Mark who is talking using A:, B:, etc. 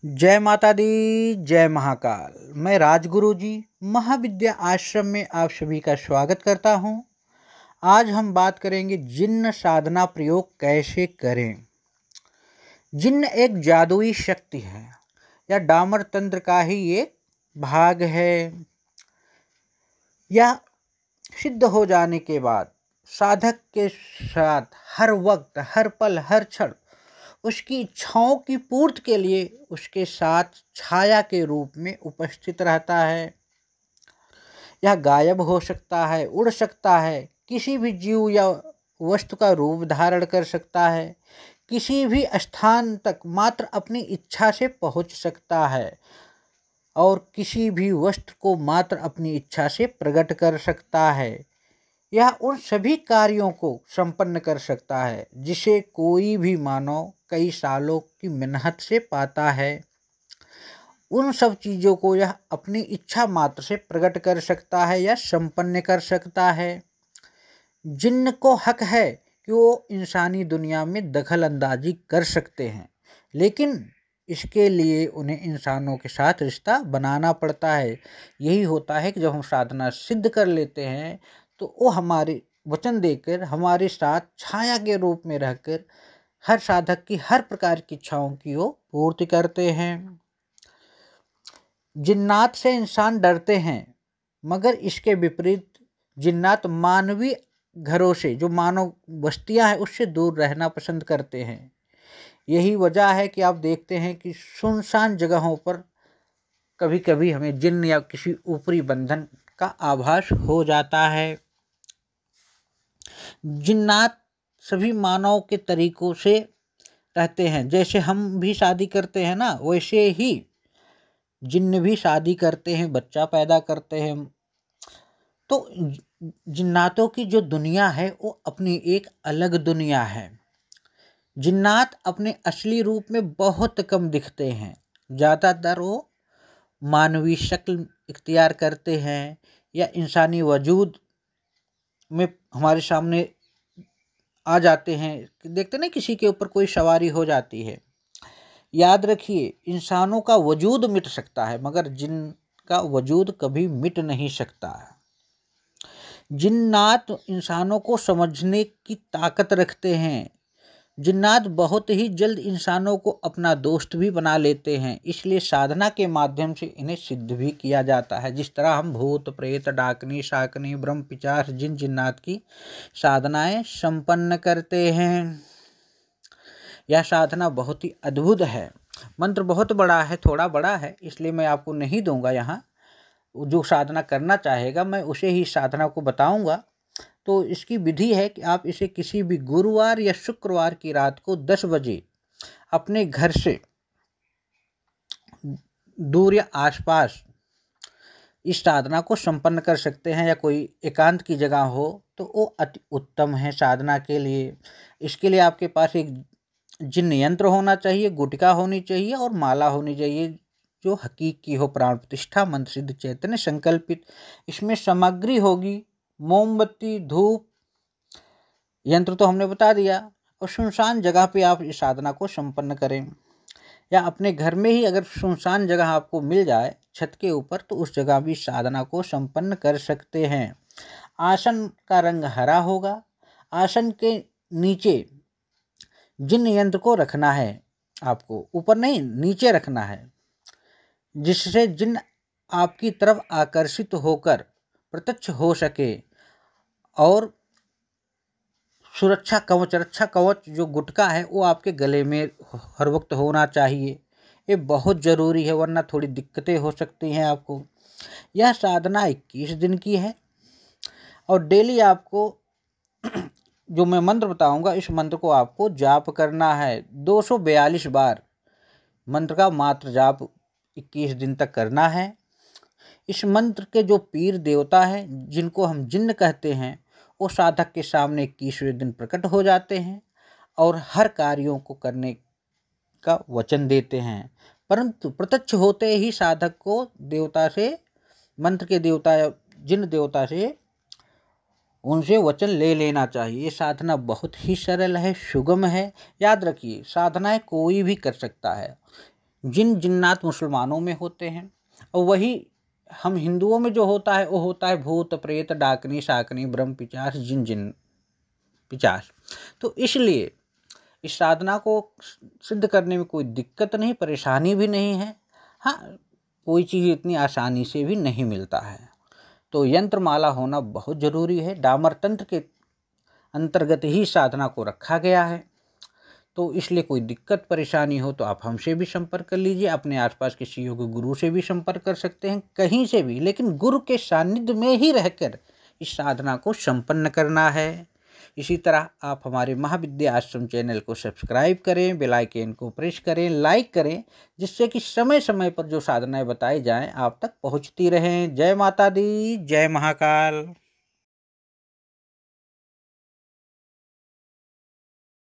A: जय माता दी, जय महाकाल। मैं राजगुरु जी महाविद्या आश्रम में आप सभी का स्वागत करता हूं। आज हम बात करेंगे जिन्न साधना प्रयोग कैसे करें। जिन्न एक जादुई शक्ति है या डामर तंत्र का ही एक भाग है। यह सिद्ध हो जाने के बाद साधक के साथ हर वक्त, हर पल, हर क्षण उसकी इच्छाओं की पूर्ति के लिए उसके साथ छाया के रूप में उपस्थित रहता है। यह गायब हो सकता है, उड़ सकता है, किसी भी जीव या वस्तु का रूप धारण कर सकता है, किसी भी स्थान तक मात्र अपनी इच्छा से पहुंच सकता है और किसी भी वस्तु को मात्र अपनी इच्छा से प्रकट कर सकता है। यह उन सभी कार्यों को संपन्न कर सकता है जिसे कोई भी मानव कई सालों की मेहनत से पाता है। उन सब चीज़ों को यह अपनी इच्छा मात्र से प्रकट कर सकता है या संपन्न कर सकता है। जिन्न को हक है कि वो इंसानी दुनिया में दखल अंदाजी कर सकते हैं, लेकिन इसके लिए उन्हें इंसानों के साथ रिश्ता बनाना पड़ता है। यही होता है कि जब हम साधना सिद्ध कर लेते हैं तो वो हमारे वचन देकर हमारे साथ छाया के रूप में रहकर हर साधक की हर प्रकार की इच्छाओं की वो पूर्ति करते हैं। जिन्नात से इंसान डरते हैं, मगर इसके विपरीत जिन्नात मानवीय घरों से, जो मानव बस्तियां हैं, उससे दूर रहना पसंद करते हैं। यही वजह है कि आप देखते हैं कि सुनसान जगहों पर कभी कभी हमें जिन्न या किसी ऊपरी बंधन का आभास हो जाता है। जिन्नात सभी मानव के तरीकों से रहते हैं। जैसे हम भी शादी करते हैं ना, वैसे ही जिन्न भी शादी करते हैं, बच्चा पैदा करते हैं। तो जिन्नातों की जो दुनिया है वो अपनी एक अलग दुनिया है। जिन्नात अपने असली रूप में बहुत कम दिखते हैं। ज़्यादातर वो मानवीय शक्ल इख्तियार करते हैं या इंसानी वजूद में हमारे सामने आ जाते हैं। देखते ना, किसी के ऊपर कोई सवारी हो जाती है। याद रखिए, इंसानों का वजूद मिट सकता है मगर जिन्न का वजूद कभी मिट नहीं सकता है। जिन्नात इंसानों को समझने की ताकत रखते हैं। जिन्नात बहुत ही जल्द इंसानों को अपना दोस्त भी बना लेते हैं, इसलिए साधना के माध्यम से इन्हें सिद्ध भी किया जाता है। जिस तरह हम भूत, प्रेत, डाकनी, शाकनी, ब्रह्म, पिशाच, जिन्नात की साधनाएं संपन्न करते हैं। यह साधना बहुत ही अद्भुत है। मंत्र बहुत बड़ा है, थोड़ा बड़ा है, इसलिए मैं आपको नहीं दूंगा यहाँ। जो साधना करना चाहेगा मैं उसे ही साधना को बताऊंगा। तो इसकी विधि है कि आप इसे किसी भी गुरुवार या शुक्रवार की रात को 10 बजे अपने घर से दूर या आसपास इस साधना को संपन्न कर सकते हैं, या कोई एकांत की जगह हो तो वो अति उत्तम है साधना के लिए। इसके लिए आपके पास एक जिन्न यंत्र होना चाहिए, गुटिका होनी चाहिए और माला होनी चाहिए जो हकीकी हो, प्राण प्रतिष्ठा, मंत्र सिद्ध, चैतन्य संकल्पित। इसमें सामग्री होगी मोमबत्ती, धूप, यंत्र तो हमने बता दिया। और सुनसान जगह पे आप इस साधना को संपन्न करें, या अपने घर में ही अगर सुनसान जगह आपको मिल जाए छत के ऊपर, तो उस जगह भी साधना को संपन्न कर सकते हैं। आसन का रंग हरा होगा। आसन के नीचे जिन्न यंत्र को रखना है, आपको ऊपर नहीं, नीचे रखना है, जिससे जिन्न आपकी तरफ आकर्षित होकर प्रत्यक्ष हो सके। और सुरक्षा कवच, रक्षा कवच जो गुटका है वो आपके गले में हर वक्त होना चाहिए। ये बहुत ज़रूरी है, वरना थोड़ी दिक्कतें हो सकती हैं आपको। यह साधना 21 दिन की है और डेली आपको जो मैं मंत्र बताऊंगा, इस मंत्र को आपको जाप करना है 242 बार। मंत्र का मात्र जाप 21 दिन तक करना है। इस मंत्र के जो पीर देवता हैं, जिनको हम जिन्न कहते हैं, वो साधक के सामने 21वें दिन प्रकट हो जाते हैं और हर कार्यों को करने का वचन देते हैं। परंतु प्रत्यक्ष होते ही साधक को देवता से, मंत्र के देवता या जिन्न देवता से, उनसे वचन ले लेना चाहिए। ये साधना बहुत ही सरल है, सुगम है। याद रखिए, साधनाएं कोई भी कर सकता है। जिन जिन्नात मुसलमानों में होते हैं, और वही हम हिंदुओं में जो होता है वो होता है भूत प्रेत डाकनी शाकनी ब्रह्म पिचास जिन पिचास। तो इसलिए इस साधना को सिद्ध करने में कोई दिक्कत नहीं, परेशानी भी नहीं है। हाँ, कोई चीज़ इतनी आसानी से भी नहीं मिलता है। तो यंत्र माला होना बहुत ज़रूरी है। डामर तंत्र के अंतर्गत ही साधना को रखा गया है। तो इसलिए कोई दिक्कत परेशानी हो तो आप हमसे भी संपर्क कर लीजिए, अपने आसपास किसी योग गुरु से भी संपर्क कर सकते हैं, कहीं से भी, लेकिन गुरु के सानिध्य में ही रहकर इस साधना को संपन्न करना है। इसी तरह आप हमारे महाविद्या आश्रम चैनल को सब्सक्राइब करें, बेल आइकन को प्रेस करें, लाइक करें, जिससे कि समय समय पर जो साधनाएं बताई जाएं आप तक पहुंचती रहें। जय माता दी, जय महाकाल।